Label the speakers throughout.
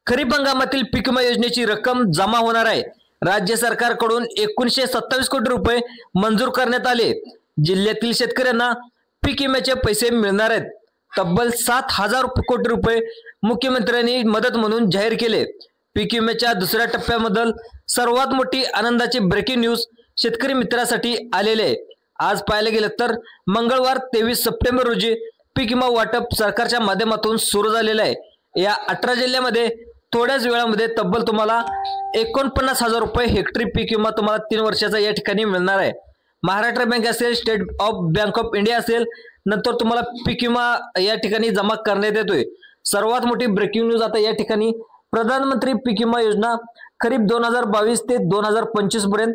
Speaker 1: खरीप हंगामातील पीक विमा योजनेची रक्कम जमा होणार आहे। राज्य सरकारकडून 1927 कोटी रुपये मंजूर करण्यात आले। जिल्ह्यातील शेतकऱ्यांना पीक विम्याचे पैसे मिळणार आहेत। तब्बल 7,000 कोटी रुपये मुख्यमंत्र्यांनी मदत म्हणून जाहीर केले। पीक विम्याच्या दुसऱ्या टप्प्याबद्दल सर्वात मोठी आनंदाची ब्रेकिंग न्यूज शेतकरी मित्रांसाठी आलेले आहे। आज पाहायला गेलं तर मंगळवार 23 सप्टेंबर रोजी पीक विमा वाटप सरकारच्या माध्यमातून सुरू झालेलं आहे। या 18 जिल्ह्यामध्ये थोड्याच वेळामध्ये तब्बल तुम्हाला 49,000 रुपये हेक्टरी पीक विमा तुम्हाला 3 वर्षाचा या ठिकाणी मिळणार आहे। महाराष्ट्र बँक असेल, स्टेट बँक ऑफ इंडिया असेल, नंतर तुम्हाला पीक विमा या ठिकाणी जमा करण्यात येतोय। सर्वात मोठी ब्रेकिंग न्यूज आता या ठिकाणी प्रधानमंत्री पीक विमा योजना खरीप 2022 ते 2025 पर्यंत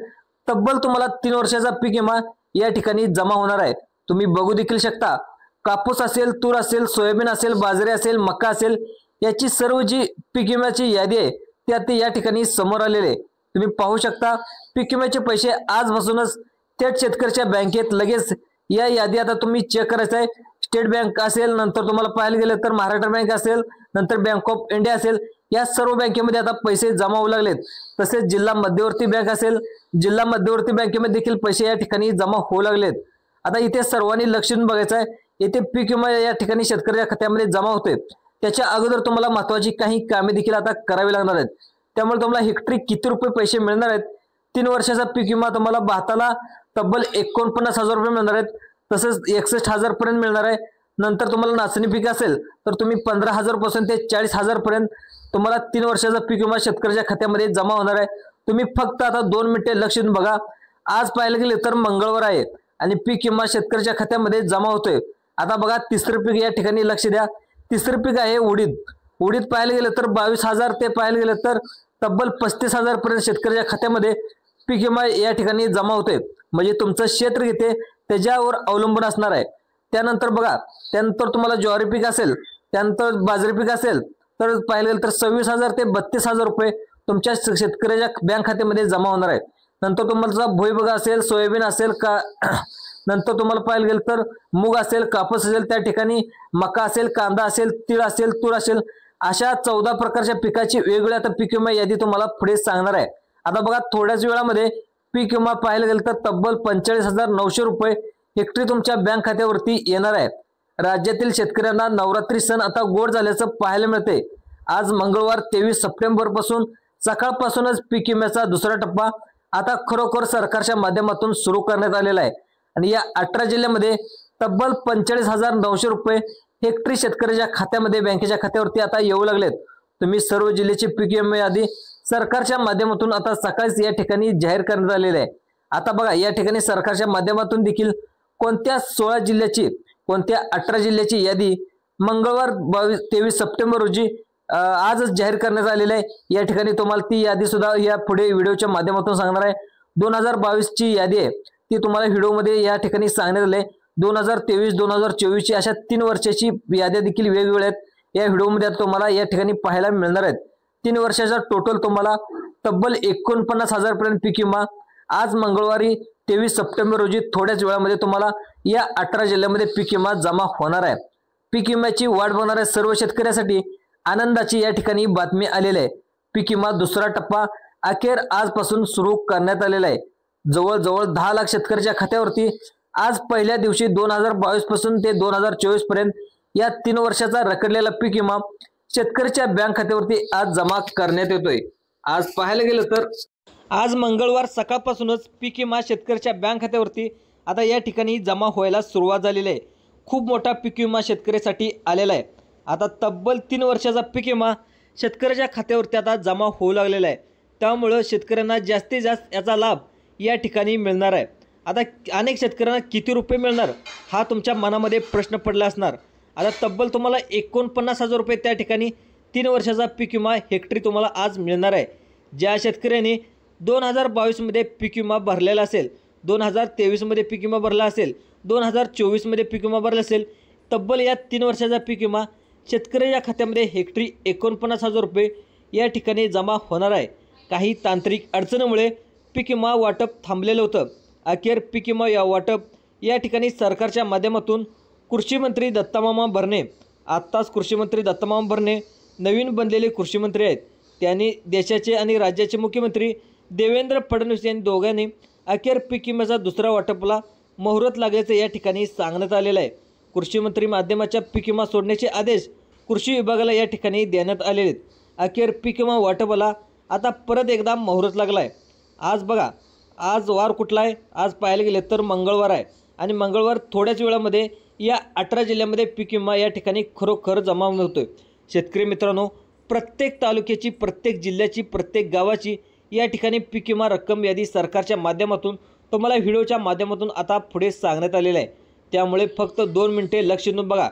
Speaker 1: तब्बल तुम्हाला 3 वर्षाचा पीक विमा या ठिकाणी जमा होणार आहे। तुम्ही बघू देखील शकता, कापूस असेल, तूर असेल, सोयाबीन असेल, बाजरी असेल, मका असेल, याची सर्व जी पीक विम्याची यादी आहे त्यात या ठिकाणी समोर आलेले। तुम्ही पाहू शकता पीक विम्याचे पैसे आजपासूनच थेट शेतकऱ्याच्या बँकेत लगेच या यादी आता तुम्ही चेक करायचं आहे। स्टेट बँक असेल, नंतर तुम्हाला पाहायला गेलं तर महाराष्ट्र बँक असेल, नंतर बँक ऑफ इंडिया असेल, या सर्व बँकेमध्ये आता पैसे जमा होऊ लागलेत। तसेच जिल्हा मध्यवर्ती बँक असेल, जिल्हा मध्यवर्ती बँकेमध्ये देखील पैसे या ठिकाणी जमा होऊ लागलेत। आता इथे सर्वांनी लक्ष देऊन बघायचं आहे, येथे पीक विमा या ठिकाणी शेतकऱ्याच्या खात्यामध्ये जमा होते त्याच्या अगोदर तुम्हाला महत्त्वाची काही कामे देखील आता करावी लागणार आहेत। त्यामुळे तुम्हाला हेक्टरी किती रुपये पैसे मिळणार आहेत? 3 वर्षाचा पीक विमा तुम्हाला भाताला तब्बल 49,000 रुपये मिळणार आहेत, तसेच 61,000 पर्यंत मिळणार आहे। नंतर तुम्हाला नाचणी पीक असेल तर तुम्ही 15,000 पासून ते 40,000 पर्यंत तुम्हाला 3 वर्षाचा पीक विमा शेतकऱ्याच्या खात्यामध्ये जमा होणार आहे। तुम्ही फक्त आता 2 मिनिटे लक्ष देऊन बघा। आज पाहायला गेले तर मंगळवार आहे आणि पीक विमा शेतकऱ्याच्या खात्यामध्ये जमा होतोय। आता बघा तिसरं पीक या ठिकाणी लक्ष द्या। तिसरं पीक आहे उडीद। उडीद पाहायला गेलं तर 22,000 ते पाहायला गेलं तर तब्बल 35,000 पर्यंत शेतकऱ्याच्या खात्यामध्ये पीक विमा या ठिकाणी जमा होते। म्हणजे तुमचं क्षेत्र घेते त्याच्यावर अवलंबून असणार आहे। त्यानंतर बघा, त्यानंतर तुम्हाला ज्वारी पीक असेल, त्यानंतर बाजरी पीक असेल तर पाहायला गेलं तर 26,000 ते 32,000 रुपये तुमच्या शेतकऱ्याच्या बँक खात्यामध्ये जमा होणार आहे। नंतर तुम्हाला भुईमुग असेल, सोयाबीन असेल का नंतर तुम्हाला पाहायला गेलं तर मूग असेल, कापूस असेल, त्या ठिकाणी मका असेल, कांदा असेल, तीळ असेल, तूर असेल, अशा 14 प्रकारच्या पिकाची वेगवेगळी आता पीक विमा यादी तुम्हाला पुढे सांगणार आहे। आता बघा थोड्याच वेळामध्ये पीक विमा पाहायला गेलं तर तब्बल 45,900 रुपये हेक्टरी तुमच्या बँक खात्यावरती येणार आहे। राज्यातील शेतकऱ्यांना नवरात्री सण आता गोड झाल्याचं पाहायला मिळते। आज मंगळवार 23 सप्टेंबर पासून सकाळपासूनच पीक विम्याचा दुसरा टप्पा आता खरोखर सरकारच्या माध्यमातून सुरू करण्यात आलेला आहे आणि या 18 जिल्ह्यामध्ये तब्बल 45,900 रुपये हेक्टरी शेतकऱ्याच्या खात्यामध्ये बँकेच्या खात्यावरती आता येऊ लागलेत। तुम्ही सर्व जिल्ह्याची पीक विमा यादी सरकारच्या माध्यमातून आता सकाळीच या ठिकाणी जाहीर करण्यात आलेले आहे। आता बघा या ठिकाणी सरकारच्या माध्यमातून देखील कोणत्या 16 जिल्ह्याची, कोणत्या 18 जिल्ह्याची यादी मंगळवार 23 सप्टेंबर रोजी आजच जाहीर करण्यात आलेले आहे। या ठिकाणी तुम्हाला ती यादी सुद्धा या पुढे व्हिडिओच्या माध्यमातून सांगणार आहे। 2022 ची यादी आहे ती तुम्हाला व्हिडिओमध्ये या ठिकाणी सांगण्यात आले। 2023, 2024 ची अशा 3 वर्षाची याद्या देखील वेगवेगळ्या आहेत। या व्हिडिओमध्ये तुम्हाला या ठिकाणी पाहायला मिळणार आहेत। 3 वर्षाचा टोटल तुम्हाला तब्बल 49,000 पर्यंत पीक विमा आज मंगळवारी 23 सप्टेंबर रोजी थोड्याच वेळामध्ये तुम्हाला या 18 जिल्ह्यामध्ये पीक विमा जमा होणार आहे। पीक विम्याची वाट बघणाऱ्या सर्व शेतकऱ्यांसाठी आनंदाची या ठिकाणी बातमी आलेली आहे। पीक विमा दुसरा टप्पा अखेर आजपासून सुरू करण्यात आलेला आहे। जवळजवळ 10 लाख शेतकऱ्याच्या खात्यावरती आज पहिल्या दिवशी 2022 पासून ते 2024 पर्यंत या 3 वर्षाचा रखडलेला पीक विमा शेतकऱ्याच्या बँक खात्यावरती आज जमा करण्यात येतोय। आज पाहायला गेलं तर आज मंगळवार सकाळपासूनच पीक विमा शेतकऱ्याच्या बँक खात्यावरती आता या ठिकाणी जमा व्हायला सुरुवात झालेली आहे। खूप मोठा पीक विमा शेतकऱ्यासाठी आलेला आहे। आता तब्बल 3 वर्षाचा पीक विमा शेतकऱ्याच्या खात्यावरती आता जमा होऊ लागलेला आहे। त्यामुळे शेतकऱ्यांना जास्तीत जास्त याचा लाभ या ठिकाणी मिळणार आहे। आता अनेक शेतकऱ्यांना किती रुपये मिळणार हा तुमच्या मनामध्ये प्रश्न पडला असणार। आता तब्बल तुम्हाला 49,000 रुपये त्या ठिकाणी 3 वर्षाचा पीक विमा हेक्टरी तुम्हाला आज मिळणार आहे। ज्या शेतकऱ्यांनी 2022 मध्ये पीक विमा भरलेला असेल, 2023 मध्ये पीक विमा भरला असेल, 2024 मध्ये पीक विमा भरला असेल, तब्बल या 3 वर्षाचा पीक विमा शेतकऱ्याच्या खात्यामध्ये हेक्टरी 49,000 रुपये या ठिकाणी जमा होणार आहे। काही तांत्रिक अडचणीमुळे पीक विमा वाटप थांबलेलं होतं। अखेर पीक विमा या वाटप या ठिकाणी सरकारच्या माध्यमातून कृषी मंत्री दत्तामामा भरणे, आत्ताच कृषी मंत्री दत्तामामा भरणे नवीन बनलेले कृषी मंत्री आहेत त्यांनी देशाचे आणि राज्याचे मुख्यमंत्री देवेंद्र फडणवीस यांनी दोघांनी अखेर पीक विम्याचा दुसरा वाटपाला मुहूर्त लागल्याचं या ठिकाणी सांगण्यात आलेलं आहे। कृषी मंत्री माध्यमाच्या पीक विमा सोडण्याचे आदेश कृषी विभागाला या ठिकाणी देण्यात आलेले आहेत। अखेर पीक विमा वाटपाला आता परत एकदा मुहूर्त लागला आहे। आज बघा, आज वार कुठला आहे? आज पाहायला गेले तर मंगळवार आहे आणि मंगळवार थोड्याच वेळामध्ये या 18 जिल्ह्यामध्ये पीक विमा या ठिकाणी खरोखर जमा होतोय। शेतकरी मित्रांनो, प्रत्येक तालुक्याची, प्रत्येक जिल्ह्याची, प्रत्येक गावाची या ठिकाणी पीक विमा रक्कम यादी सरकारच्या माध्यमातून तुम्हाला व्हिडिओच्या माध्यमातून आता पुढे सांगण्यात आलेलं आहे। त्यामुळे फक्त 2 मिनिटे लक्ष देऊन बघा।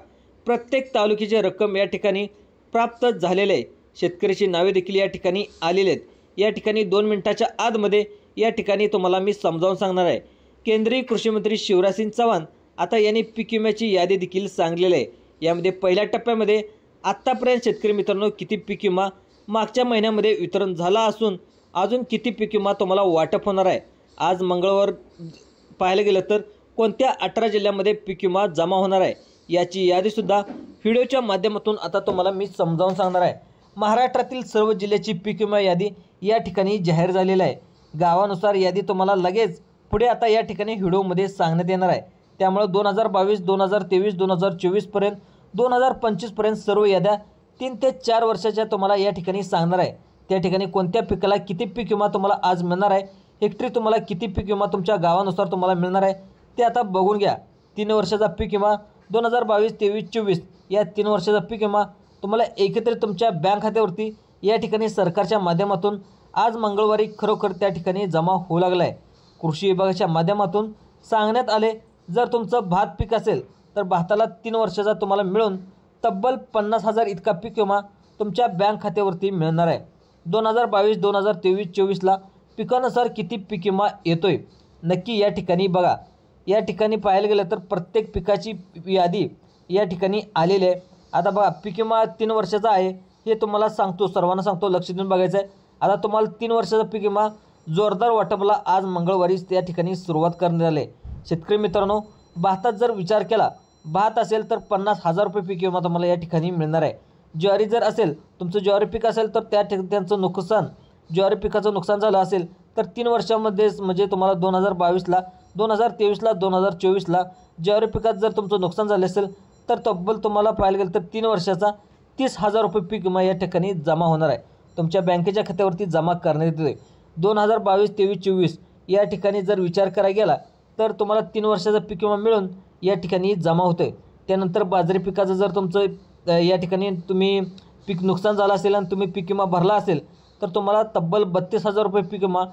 Speaker 1: प्रत्येक तालुक्याची रक्कम या ठिकाणी प्राप्त झालेले आहे। शेतकऱ्याची नावे देखील या ठिकाणी आलेले आहेत। या ठिकाणी 2 मिनिटाच्या आतमध्ये या ठिकाणी तुम्हाला मी समजावून सांगणार आहे। केंद्रीय कृषी मंत्री शिवराजसिंग चौहान आता यांनी पीक विम्याची यादी देखील सांगलेली आहे। यामध्ये पहिल्या टप्प्यामध्ये आत्तापर्यंत शेतकरी मित्रांनो किती पीक विमा मागच्या महिन्यामध्ये वितरण झाला असून अजून किती पीक विमा तुम्हाला वाटप होणार आहे। आज मंगळवार पाहायला गेलं तर कोणत्या 18 जिल्ह्यामध्ये पीक विमा जमा होणार आहे याची यादीसुद्धा व्हिडिओच्या माध्यमातून आता तुम्हाला मी समजावून सांगणार आहे। महाराष्ट्रातील सर्व जिल्ह्याची पीक विमा यादी या ठिकाणी जाहीर झालेली आहे। गावानुसार यादी तुम्हाला लगेच पुढे आता या ठिकाणी व्हिडिओमध्ये सांगण्यात येणार आहे। त्यामुळे 2022, 2023, 2024 पर्यंत 2025 पर्यंत सर्व याद्या 3 ते 4 वर्षाच्या तुम्हाला या ठिकाणी सांगणार आहे। त्या ठिकाणी कोणत्या पिकाला किती पीक विमा तुम्हाला आज मिळणार आहे, हेक्टरी तुम्हाला किती पीक विमा तुमच्या गावानुसार तुम्हाला मिळणार आहे ते आता बघून घ्या। 3 वर्षाचा पीक विमा 2022, 23, 24 या 3 वर्षाचा पीक विमा तुम्हाला एकत्रित तुमच्या बँक खात्यावरती या ठिकाणी सरकारच्या माध्यमातून आज मंगळवारी खरोखर त्या ठिकाणी जमा होऊ लागला आहे। कृषी विभागाच्या माध्यमातून सांगण्यात आले, जर तुमचं भात पीक असेल तर भाताला 3 वर्षाचा तुम्हाला मिळून तब्बल 50,000 इतका पीक विमा तुमच्या बँक खात्यावरती मिळणार आहे। 2022, 2023, 24ला पिकानुसार किती पीक विमा येतोय नक्की या ठिकाणी बघा। या ठिकाणी पाहायला गेलं तर प्रत्येक पिकाची यादी या ठिकाणी आलेली आहे। आता बघा, पीक विमा 3 वर्षाचा आहे हे तुम्हाला सांगतो, सर्वांना सांगतो, लक्ष देऊन बघायचं आहे। आता तुम्हाला 3 वर्षाचा पीक विमा जोरदार वाटपाला आज मंगळवारी त्या ठिकाणी सुरुवात करण्यात आली आहे। शेतकरी मित्रांनो, भातात जर विचार केला, भात असेल तर 50,000 रुपये पीक विमा तुम्हाला या ठिकाणी मिळणार आहे। ज्वारी जर असेल, तुमचं ज्वारी पीक असेल तर त्यांचं नुकसान, ज्वारी पिकाचं नुकसान झालं असेल तर 3 वर्षामध्ये म्हणजे तुम्हाला 2022ला, 2023ला, 2024ला ज्वारी पिकात जर तुमचं नुकसान झालं असेल तर तब्बल तुम्हाला पाहायला गेलं तर 3 वर्षाचा 30,000 रुपये पीक विमा या ठिकाणी जमा होणार आहे, तुमच्या बँकेच्या खात्यावरती जमा करण्यात येते। 2022, 23, 24 या ठिकाणी जर विचार करायला गेला तर तुम्हाला 3 वर्षाचा पीक विमा मिळून या ठिकाणी जमा होतोय। त्यानंतर बाजरी पिकाचं जर तुमचं या ठिकाणी तुम्ही पीक नुकसान झालं असेल आणि तुम्ही पीक विमा भरला असेल तर तुम्हाला तब्बल 32,000 रुपये पीक विमा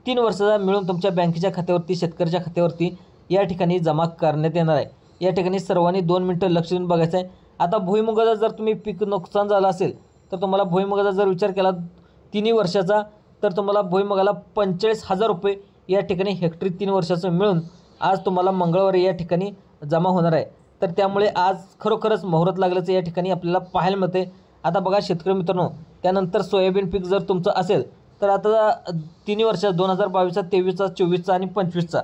Speaker 1: 3 वर्षाचा मिळून तुमच्या बँकेच्या खात्यावरती, शेतकऱ्याच्या खात्यावरती या ठिकाणी जमा करण्यात येणार आहे। या ठिकाणी सर्वांनी 2 मिनिटं लक्ष देऊन बघायचं आहे। आता भुईमुगाचा जर तुम्ही पीक नुकसान झालं असेल तर तुम्हाला भुईमुगाचा जर विचार केला 3 वर्षाचा तर तुम्हाला भुईमुगाला 45,000 रुपये या ठिकाणी हेक्टरी 3 वर्षाचं मिळून आज तुम्हाला मंगळवारी या ठिकाणी जमा होणार आहे। तर त्यामुळे आज खरोखरच मुहूर्त लागल्याचं या ठिकाणी आपल्याला पाहायला मिळते। आता बघा शेतकरी मित्रांनो, त्यानंतर सोयाबीन पीक जर तुमचं असेल तर आता 3 वर्षाचा 2022चा, 23चा, 24चा आणि 25चा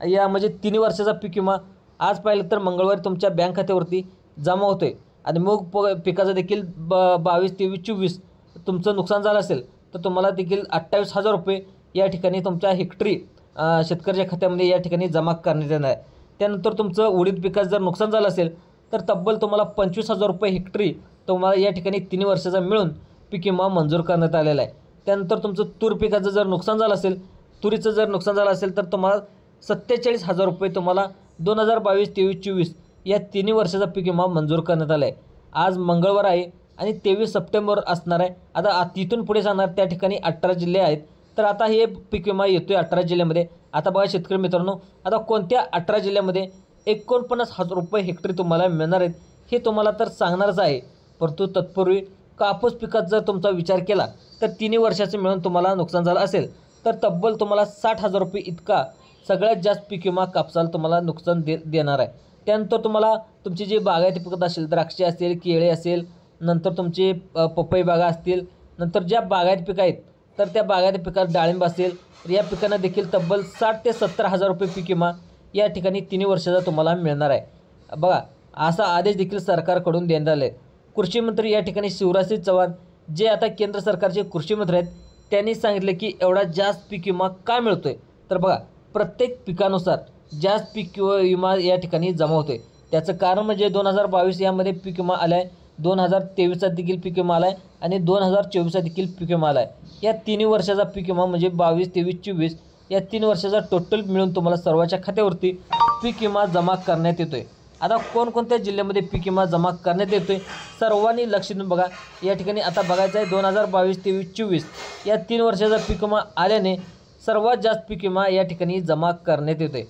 Speaker 1: या म्हणजे 3 वर्षाचा पीक विमा आज पाहिलं तर मंगळवारी तुमच्या बँक खात्यावरती जमा होतोय। आणि मूग पिकाचं देखील 22, 23, 24 तुमचं नुकसान झालं असेल तर तुम्हाला देखील 28,000 रुपये या ठिकाणी तुमच्या हेक्टरी शेतकऱ्याच्या खात्यामध्ये या ठिकाणी जमा करण्यात येणार आहे। त्यानंतर तुमचं उडीद पिकाचं जर नुकसान झालं असेल तर तब्बल तुम्हाला 25,000 रुपये हेक्टरी तुम्हाला या ठिकाणी 3 वर्षाचा मिळून पीक विमा मंजूर करण्यात आलेला आहे। त्यानंतर तुमचं तूर पिकाचं जर नुकसान झालं असेल, तुरीचं जर नुकसान झालं असेल तर तुम्हाला 47,000 रुपये तुम्हाला 2022, 23, 24 या 3 वर्षाचा पीक विमा मंजूर करण्यात आला आहे। आज मंगळवार आहे आणि 23 सप्टेंबर असणार आहे। आता तिथून पुढे सांगणार त्या ठिकाणी 18 जिल्हे आहेत, तर आता हे पीक विमा येतोय 18 जिल्ह्यामध्ये। आता बघा शेतकरी मित्रांनो, आता कोणत्या 18 जिल्ह्यामध्ये 49,000 रुपये हेक्टरी तुम्हाला मिळणार आहेत हे तुम्हाला तर सांगणारच आहे। परंतु तत्पूर्वी कापूस पिकात जर तुमचा विचार केला तर 3 वर्षाचं मिळून तुम्हाला नुकसान झालं असेल तर तब्बल तुम्हाला 60,000 रुपये इतका सगळ्यात जास्त पीक विमा कापसाला तुम्हाला नुकसान देणार आहे। त्यानंतर तुम्हाला तुमची जी बागायती पिकत असेल, द्राक्षे असेल, केळे असेल, नंतर तुमचे पपई बागा असतील, नंतर ज्या बागायती पिकं आहेत तर त्या बागायती पिकात डाळिंब असेल तर या पिकांना देखील तब्बल 60,000 ते 70,000 रुपये पीक विमा या ठिकाणी 3 वर्षाचा तुम्हाला मिळणार आहे। बघा, असा आदेश देखील सरकारकडून देण्यात आले। कृषी मंत्री या ठिकाणी शिवराजसिंह चौहान जे आता केंद्र सरकारचे कृषी मंत्री आहेत त्यांनी सांगितले की एवढा जास्त पीक विमा का मिळतोय, तर बघा प्रत्येक पिकानुसार जास्त पीक विमा या ठिकाणी जमा होतोय। त्याचं कारण म्हणजे 2022 यामध्ये पीक विमा आला आहे, 2023चा देखील पीक विमा आला आहे आणि 2024चा देखील पीक विमा आला आहे। या तिन्ही वर्षाचा पीक विमा म्हणजे 22, 23, 24 या 3 वर्षाचा टोटल मिळून तुम्हाला सर्वांच्या खात्यावरती पीक विमा जमा करण्यात येतोय। आता कोणकोणत्या जिल्ह्यामध्ये पीक विमा जमा करण्यात येतोय सर्वांनी लक्ष देऊन बघा। या ठिकाणी आता बघायचं आहे 2022, 23, 24 या 3 वर्षाचा पीक विमा आल्याने सर्वात जास्त पीक विमा या ठिकाणी जमा करण्यात येतोय।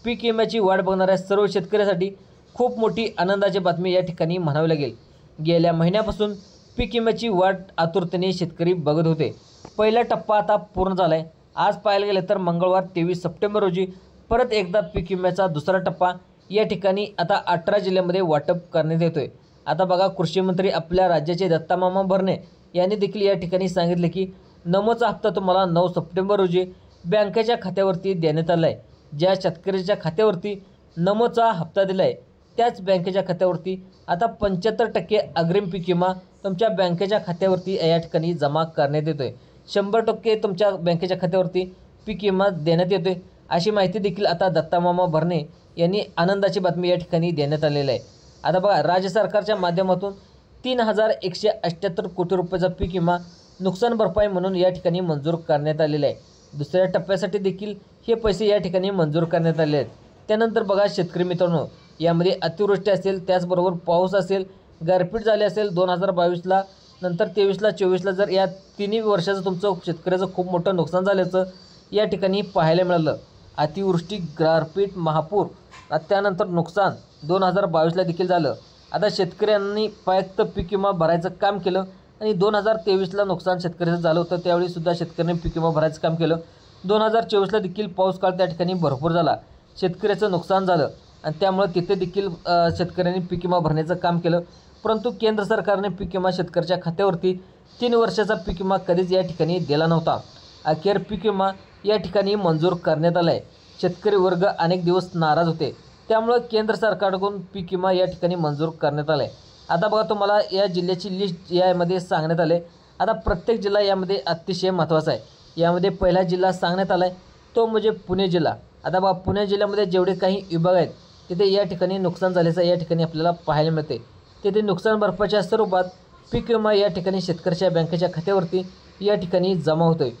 Speaker 1: पीक विम्याची वाट बघणाऱ्या सर्व शेतकऱ्यांसाठी खूप मोठी आनंदाची बातमी या ठिकाणी म्हणावी लागेल। गेल्या महिन्यापासून पीक विम्याची वाट आतुरतेने शेतकरी बघत होते। पहिला टप्पा आता पूर्ण झाला आहे। आज पाहायला गेलं तर मंगळवार 23 सप्टेंबर रोजी परत एकदा पीक विम्याचा दुसरा टप्पा या ठिकाणी आता 18 जिल्ह्यामध्ये वाटप करण्यात येतोय। आता बघा कृषी मंत्री आपल्या राज्याचे दत्तामामा भरणे यांनी देखील या ठिकाणी सांगितले की नमोचा हप्ता तुम्हाला 9 सप्टेंबर रोजी बँकेच्या खात्यावरती देण्यात आला आहे। ज्या शेतकऱ्याच्या खात्यावरती नमोचा हप्ता दिला आहे त्याच बँकेच्या खात्यावरती आता 75% अग्रिम पीक विमा तुमच्या बँकेच्या खात्यावरती या ठिकाणी जमा करण्यात येतोय। 100% तुमच्या बँकेच्या खात्यावरती पीक विमा देण्यात येतोय अशी माहिती देखील आता दत्तामामा भरणे यांनी आनंदाची बातमी या ठिकाणी देण्यात आलेली आहे। आता बघा राज्य सरकारच्या माध्यमातून 3178 कोटी रुपयाचा पीक विमा नुकसान भरपाई म्हणून या ठिकाणी मंजूर करण्यात आलेला आहे। दुसऱ्या टप्प्यासाठी देखील हे पैसे या ठिकाणी मंजूर करण्यात आले आहेत। त्यानंतर बघा शेतकरी मित्रांनो यामध्ये अतिवृष्टी असेल, त्याचबरोबर पाऊस असेल, गारपीट झाली असेल 2022ला, नंतर 23ला, 24ला जर या तिन्ही वर्षाचं तुमचं शेतकऱ्याचं खूप मोठं नुकसान झाल्याचं या ठिकाणी पाहायला मिळालं। अतिवृष्टी, गारपीट, महापूर त्यानंतर नुकसान 2022ला देखील झालं। आता शेतकऱ्यांनी फक्त पीक विमा भरायचं काम केलं आणि 2023ला नुकसान शेतकऱ्याचं झालं होतं त्यावेळीसुद्धा शेतकऱ्यांनी पीक विमा भरायचं काम केलं। 2024ला देखील पाऊस काळ त्या ठिकाणी भरपूर झाला, शेतकऱ्याचं नुकसान झालं आणि त्यामुळे तिथे देखील शेतकऱ्यांनी पीक विमा भरण्याचं काम केलं। परंतु केंद्र सरकारने पीक विमा शेतकऱ्याच्या खात्यावरती 3 वर्षाचा पीक विमा कधीच या ठिकाणी दिला नव्हता। अखेर पीक विमा या ठिकाणी मंजूर करण्यात आला आहे। शेतकरी वर्ग अनेक दिवस नाराज होते त्यामुळे केंद्र सरकारकडून पीक विमा या ठिकाणी मंजूर करण्यात आला आहे। आता बघा तुम्हाला या जिल्ह्याची लिस्ट यामध्ये सांगण्यात आले। आता प्रत्येक जिल्हा यामध्ये अतिशय महत्त्वाचा आहे। यामध्ये पहिला जिल्हा सांगण्यात आला आहे तो म्हणजे पुणे जिल्हा। आता बघा पुणे जिल्ह्यामध्ये जेवढे काही विभाग आहेत तिथे या ठिकाणी नुकसान झाल्याचं या ठिकाणी आपल्याला पाहायला मिळते। तिथे नुकसान भरपाईच्या स्वरूपात पीक विमा या ठिकाणी शेतकऱ्याच्या बँकेच्या खात्यावरती या ठिकाणी जमा होतोय।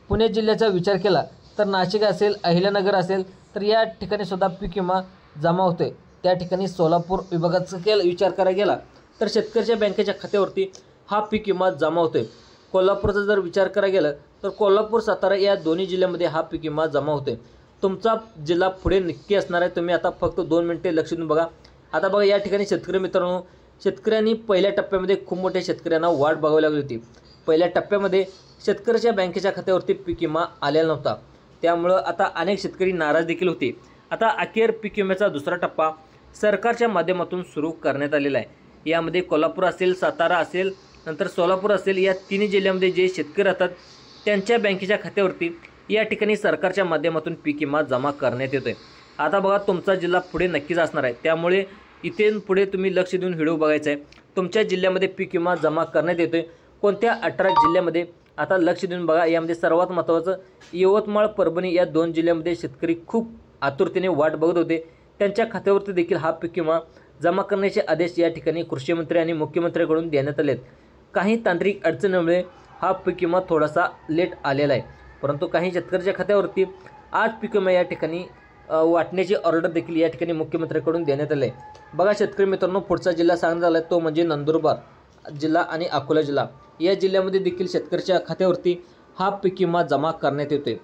Speaker 1: पुणे जिल्ह्याचा विचार केला तर नाशिक असेल, अहिल्यानगर असेल तर या ठिकाणी सुद्धा पीक विमा जमा होतोय। त्या ठिकाणी सोलापूर विभागाचा विचार करायला गेला तर शेतकऱ्याच्या बँकेच्या खात्यावरती हा पीक विमा जमा होतोय। कोल्हापूरचा जर विचार करायला गेला तर कोल्हापूर, सातारा या दोन्ही जिल्ह्यामध्ये हा पीक विमा जमा होतोय। तुमचा जिल्हा पुढे नक्की असणार आहे। तुम्ही आता फक्त 2 मिनिटे लक्ष देऊन बघा। आता बघा या ठिकाणी शेतकरी मित्रांनो शेतकऱ्यांनी पहिल्या टप्प्यामध्ये खूप मोठ्या शेतकऱ्यांना वाट बघावी लागली होती। पहिल्या टप्प्यामध्ये शेतकऱ्याच्या बँकेच्या खात्यावरती पीक विमा आलेला नव्हता त्यामुळं आता अनेक शेतकरी नाराज देखील होते। आता अखेर पीक विम्याचा दुसरा टप्पा सरकारच्या माध्यमातून सुरू करण्यात आलेला आहे। यामध्ये कोल्हापूर असेल, सातारा असेल, नंतर सोलापूर असेल या तिन्ही जिल्ह्यामध्ये जे शेतकरी राहतात त्यांच्या बँकेच्या खात्यावरती या ठिकाणी सरकारच्या माध्यमातून पीक विमा जमा करण्यात येतोय। आता बघा तुमचा जिल्हा पुढे नक्कीच असणार आहे त्यामुळे इथे पुढे तुम्ही लक्ष देऊन व्हिडिओ बघायचा आहे। तुमच्या जिल्ह्यामध्ये पीक विमा जमा करण्यात येतोय कोणत्या 18 जिल्ह्यामध्ये आता लक्ष देऊन बघा। यामध्ये सर्वात महत्त्वाचं यवतमाळ, परभणी या 2 जिल्ह्यामध्ये शेतकरी खूप आतुरतेने वाट बघत होते। त्यांच्या खात्यावरती देखील हा पीक विमा जमा करण्याचे आदेश या ठिकाणी कृषी मंत्री आणि मुख्यमंत्र्यांकडून देण्यात आलेत। काही तांत्रिक अडचणीमुळे हा पीक विमा थोडासा लेट आलेला आहे, परंतु काही शेतकऱ्याच्या खात्यावरती आज पीक विमा या ठिकाणी वाटण्याची ऑर्डर देखील या ठिकाणी मुख्यमंत्र्यांकडून देण्यात आले आहे। बघा शेतकरी मित्रांनो पुढचा जिल्हा सांगण्यात आला आहे तो म्हणजे नंदुरबार जिल्हा आणि अकोला जिल्हा। या जिल्ह्यामध्ये देखील शेतकऱ्याच्या खात्यावरती हा पीक विमा जमा करण्यात येतोय।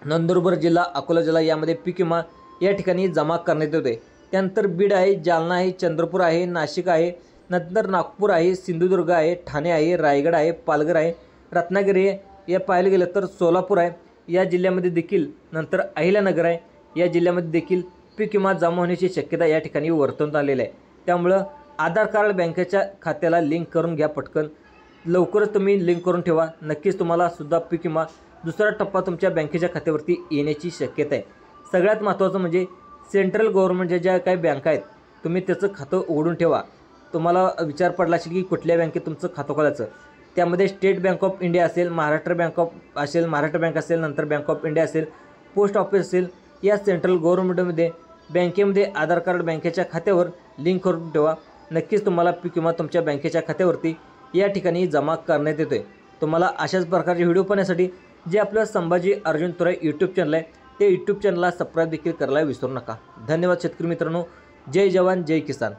Speaker 1: नंदुरबार जिल्हा, अकोला जिल्हा यामध्ये पीक विमा या ठिकाणी जमा करण्यात येतोय। त्यानंतर बीड आहे, जालना आहे, चंद्रपूर आहे, नाशिक आहे, नंतर नागपूर आहे, सिंधुदुर्ग आहे, ठाणे आहे, रायगड आहे, पालघर आहे, रत्नागिरी आहे, या पाहायला गेलं तर सोलापूर आहे या जिल्ह्यामध्ये देखील, नंतर अहिल्यानगर आहे या जिल्ह्यामध्ये देखील पीक विमा जमा होण्याची शक्यता या ठिकाणी वर्तवण्यात आलेली आहे। त्यामुळं आधार कार्ड बँकेच्या खात्याला लिंक करून घ्या पटकन, लवकरच तुम्ही लिंक करून ठेवा। नक्कीच तुम्हाला सुद्धा पीक विमा दुसरा टप्पा तुमच्या बँकेच्या खात्यावरती येण्याची शक्यता आहे। सगळ्यात महत्त्वाचं म्हणजे सेंट्रल गव्हर्नमेंटच्या ज्या काही बँका आहेत तुम्ही त्याचं खातं उघडून ठेवा। तुम्हाला विचार पडला असेल की कुठल्या बँकेत तुमचं खातं खोलायचं. त्यामध्ये स्टेट बँक ऑफ इंडिया असेल, महाराष्ट्र बँक असेल, नंतर बँक ऑफ इंडिया असेल, पोस्ट ऑफिस असेल, या सेंट्रल गव्हर्नमेंटमध्ये बँकेमध्ये आधार कार्ड बँकेच्या खात्यावर लिंक करून ठेवा. नक्कीच तुम्हाला पीक विमा तुमच्या बँकेच्या खात्यावरती या ठिकाणी जमा करण्यात येतो आहे. तुम्हाला अशाच प्रकारचे व्हिडिओ पाहण्यासाठी जे आपलं संभाजी अर्जुन तुराई यूट्यूब चॅनल आहे ते यूट्यूब चॅनलला सबस्क्राईब देखील करायला विसरू नका. धन्यवाद शेतकरी मित्रांनो. जय जवान जय किसान.